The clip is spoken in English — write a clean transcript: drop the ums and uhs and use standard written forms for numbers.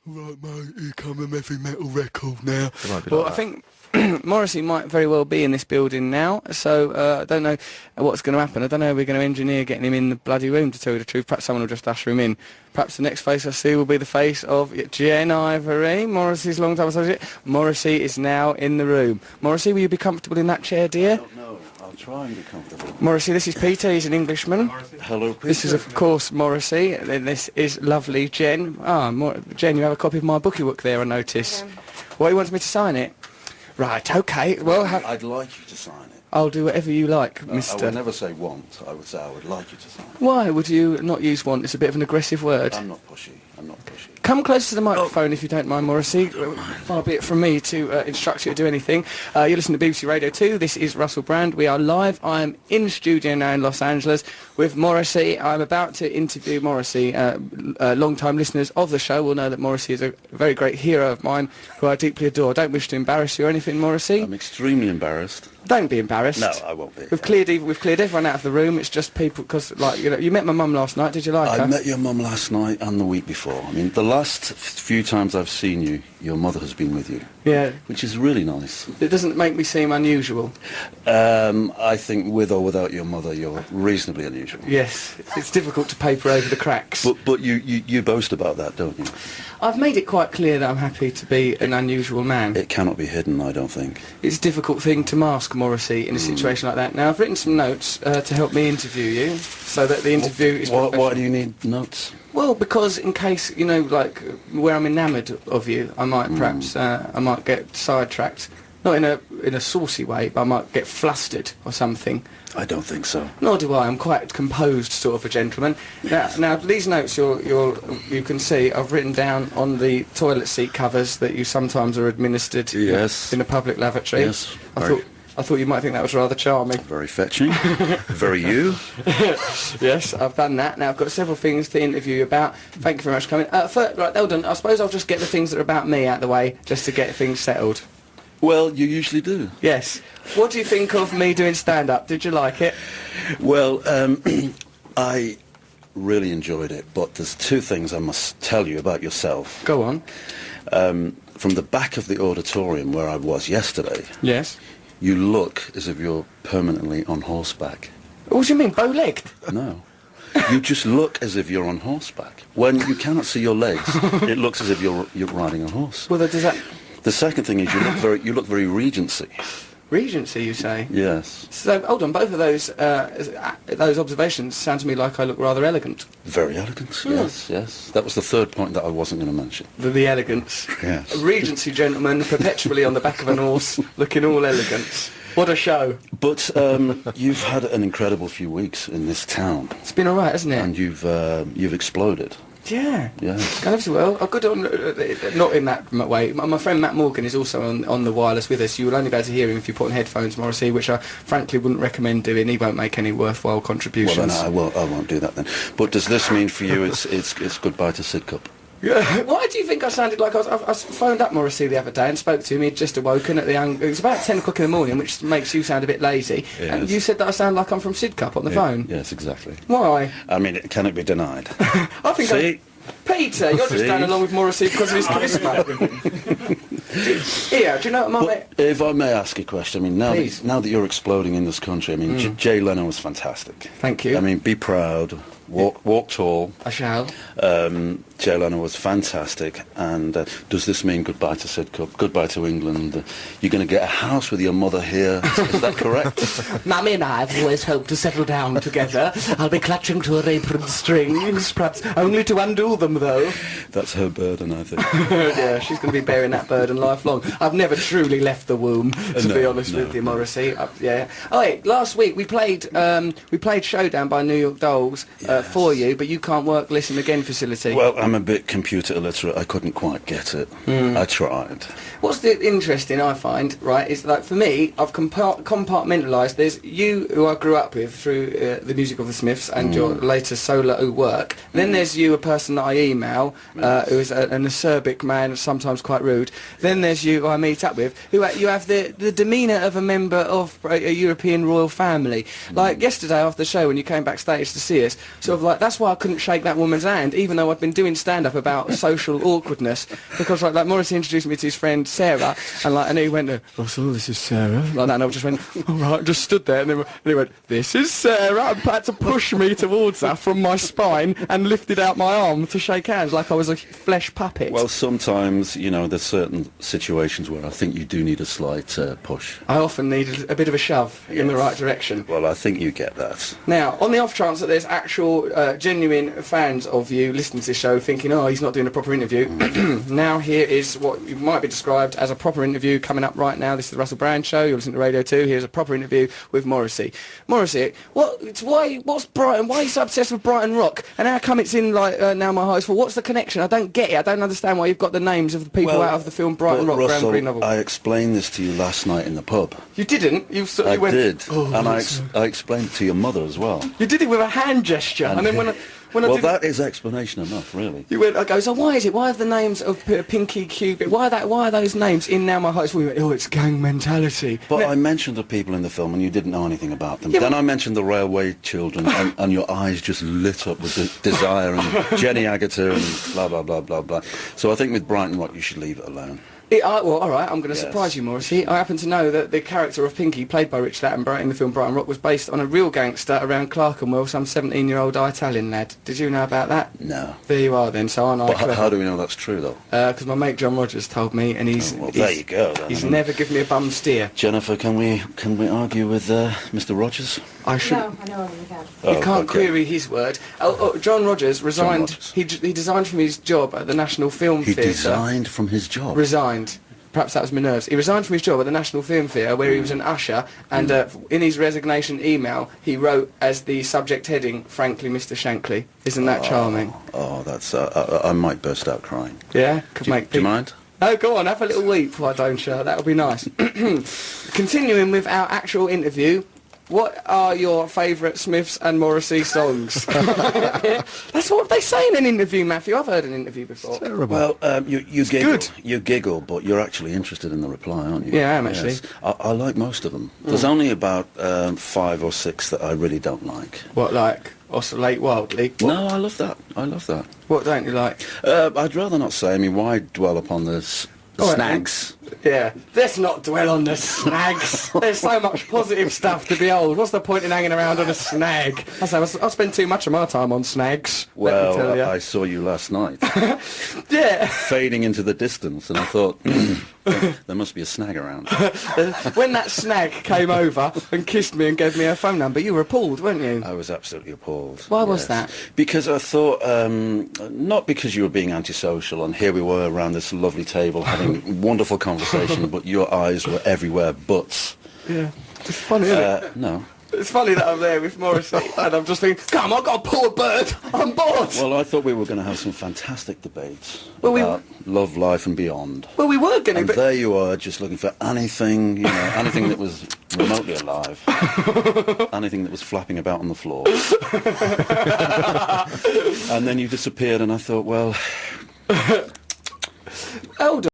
Right, mate, here come a heavy metal record now. It might be Well, like I think Morrissey might very well be in this building now, so I don't know what's going to happen. I don't know how we're going to engineer getting him in the bloody room, to tell you the truth. Perhaps someone will just usher him in. Perhaps the next face I see will be the face of Jen Ivory, Morrissey's long-time associate. Morrissey is now in the room. Morrissey, will you be comfortable in that chair, dear? I don't know. I'll try and be comfortable. Morrissey, this is Peter, he's an Englishman. Hello, Peter. This is, of course, Morrissey, and this is lovely Jen. Jen, you have a copy of my bookie book there, I notice. Well, he wants me to sign it. Right, okay, well... I'd like you to sign it. I'll do whatever you like, I mister. would never say want. I would say I would like you to sign it. Why would you not use want? It's a bit of an aggressive word. I'm not pushy. I'm not pushy. Come close to the microphone if you don't mind, Morrissey. Far be it from me to instruct you to do anything. You listen to BBC Radio 2. This is Russell Brand. We are live. I am in studio now in Los Angeles with Morrissey. I'm about to interview Morrissey. Long-time listeners of the show will know that Morrissey is a very great hero of mine who I deeply adore. Don't wish to embarrass you or anything, Morrissey. I'm extremely embarrassed. Don't be embarrassed. No, I won't be. We've cleared everyone out of the room. It's just people because, like, you met my mum last night. Did you like her? I met your mum last night and the week before. I mean, the last few times I've seen you, your mother has been with you. Yeah. Which is really nice. It doesn't make me seem unusual. I think with or without your mother, you're reasonably unusual. Yes, it's difficult to paper over the cracks. But you boast about that, don't you? I've made it quite clear that I'm happy to be an unusual man. It cannot be hidden, I don't think. It's a difficult thing to mask, Morrissey, in a situation like that. Now, I've written some notes to help me interview you, so that the interview is professional. Why do you need notes? Well, because in case, you know, like, where I'm enamoured of you, I might perhaps, I might get sidetracked. Not in a saucy way, but I might get flustered or something. I don't think so. Nor do I. I'm quite composed sort of a gentleman. Now these notes you can see I've written down on the toilet seat covers that you sometimes are administered Yes. in a public lavatory. Yes. I thought you might think that was rather charming. Very fetching. Very you. Yes, I've done that. Now I've got several things to interview you about. Thank you very much for coming. First, right, hold on. I suppose I'll just get the things that are about me out of the way just to get things settled. Well, you usually do. Yes. What do you think of me doing stand-up? Did you like it? Well, I really enjoyed it, but there's two things I must tell you about yourself. Go on. From the back of the auditorium where I was yesterday, Yes. you look as if you're permanently on horseback. What do you mean, bow-legged? No. You just look as if you're on horseback. When you cannot see your legs, it looks as if you're riding a horse. Well, does that... The second thing is you look very Regency. Regency, you say? Yes. So, hold on, both of those observations sound to me like I look rather elegant. Very elegant, yes, yes. That was the third point that I wasn't going to mention. The elegance. Yes. A Regency gentleman perpetually on the back of an horse, looking all elegant. What a show. But you've had an incredible few weeks in this town. It's been all right, hasn't it? And you've exploded. Yeah. Yes. Kind of well. I've got on, not in that way. My friend Matt Morgan is also on the wireless with us. You will only be able to hear him if you put on headphones, Morrissey, which I frankly wouldn't recommend doing. He won't make any worthwhile contributions. Well, then I won't do that then. But does this mean for you it's goodbye to Sidcup? Yeah. Why do you think I sounded like I phoned up Morrissey the other day and spoke to him. He'd just awoken at it was about 10 o'clock in the morning, which makes you sound a bit lazy. Yes. And you said that I sound like I'm from Sidcup on the phone. Yes, exactly. Why? I mean, can it be denied? I think See? Peter, you're just going along with Morrissey because of his charisma. Yeah, do you know what my... If I may ask a question, I mean, Please. now that you're exploding in this country, I mean, Jay Leno was fantastic. Thank you. I mean, be proud, walk tall. I shall. Jay Leno was fantastic, and does this mean goodbye to Sidcup, goodbye to England? You're going to get a house with your mother here, is that correct? Mummy and I have always hoped to settle down together. I'll be clutching to her apron strings, perhaps only to undo them, though. That's her burden, I think. Yeah, she's going to be bearing that burden lifelong. I've never truly left the womb, to be honest with you, Morrissey. Yeah. Oh, wait, last week we played Showdown by New York Dolls for you, but you can't work Listen Again facility. Well, I'm a bit computer illiterate. I couldn't quite get it. I tried. What's interesting, I find, right, is that for me, I've compartmentalised. There's you, who I grew up with through the music of the Smiths and your later solo work. Then there's you, a person that I email, who is an acerbic man, sometimes quite rude. Then there's you, who I meet up with, who you have the demeanour of a member of a European royal family. Like yesterday after the show when you came backstage to see us, sort of like, that's why I couldn't shake that woman's hand, even though I'd been doing stand-up about social awkwardness, because like Morrissey introduced me to his friend Sarah, and he went, Russell, this is Sarah, like that, and I just went, all right, just stood there, and then he went, this is Sarah, and had to push me towards her from my spine and lifted out my arm to shake hands like I was a flesh puppet. Well, sometimes, you know, there's certain situations where I think you do need a slight push. I often need a bit of a shove in the right direction. Well, I think you get that. Now, on the off chance that there's actual genuine fans of you listening to this show thinking, oh, he's not doing a proper interview, now here is what might be described as a proper interview coming up right now. This is the Russell Brand Show. You're listening to Radio 2. Here's a proper interview with Morrissey. Morrissey, what's Brighton? Why are you so obsessed with Brighton Rock? And how come it's in, like, Now My Heart Is Full? What's the connection? I don't get it. I don't understand why you've got the names of the people out of the film Brighton Rock, Russell, Graham Greene novel. I explained this to you last night in the pub. You didn't? I went, did. Oh, and I explained it to your mother as well. You did it with a hand gesture. And then when I well, did that is explanation enough, really. You went, I go, so why is it? Why are the names of Pinky, Cupid? Why are those names in Now My Heart Is Full? You went, oh, it's gang mentality. But I mentioned the people in the film and you didn't know anything about them. Yeah, then I mentioned the railway children and your eyes just lit up with desire and Jenny Agutter and blah, blah, blah, blah, blah. So I think with Brighton Rock you should leave it alone. Well, all right, I'm going to surprise you, Morrissey. I happen to know that the character of Pinky, played by Richard Attenborough in the film Brighton Rock, was based on a real gangster around Clerkenwell, some 17-year-old Italian lad. Did you know about that? No. There you are, then. So aren't I clever? But how do we know that's true, though? Because my mate John Rogers told me, and there you go. Then. He's never given me a bum steer. Jennifer, can we argue with Mr. Rogers? I should. No, I know we can. You can't query his word. John Rogers resigned. John Rogers. He resigned from his job at the National Film Theatre. He resigned from his job? Resigned. Perhaps that was my nerves. He resigned from his job at the National Film Theatre, where he was an usher, and in his resignation email, he wrote as the subject heading, "Frankly, Mr. Shankly." Isn't that charming? Oh, that's... I might burst out crying. Yeah? Do you mind? Oh, go on, have a little weep, why don't you? That would be nice. Continuing with our actual interview, what are your favourite Smiths and Morrissey songs? That's what they say in an interview, Matthew. I've heard an interview before. It's terrible. Well, you giggle. Good. You giggle, but you're actually interested in the reply, aren't you? Yeah, I am, actually. Yes. I like most of them. There's only about 5 or 6 that I really don't like. What, like Oscillate Wildly? No, I love that. I love that. What don't you like? I'd rather not say. I mean, why dwell upon this? Snags. Yeah, let's not dwell on the snags. There's so much positive stuff to behold. What's the point in hanging around on a snag? I spend too much of my time on snags. Well, I saw you last night. Yeah. Fading into the distance, and I thought, there must be a snag around. When that snag came over and kissed me and gave me her phone number, you were appalled, weren't you? I was absolutely appalled. Why was that? Because I thought, not because you were being antisocial, and here we were around this lovely table having wonderful conversation, but your eyes were everywhere but. Yeah. It's funny, isn't it? No. It's funny that I'm there with Morrissey and I'm just thinking, come on, I've got a poor bird, I'm bored. Well, I thought we were going to have some fantastic debates about love, life and beyond. Well, we were going to, but there you are, just looking for anything, you know, anything that was remotely alive, anything that was flapping about on the floor. And then you disappeared and I thought, well... Hold on.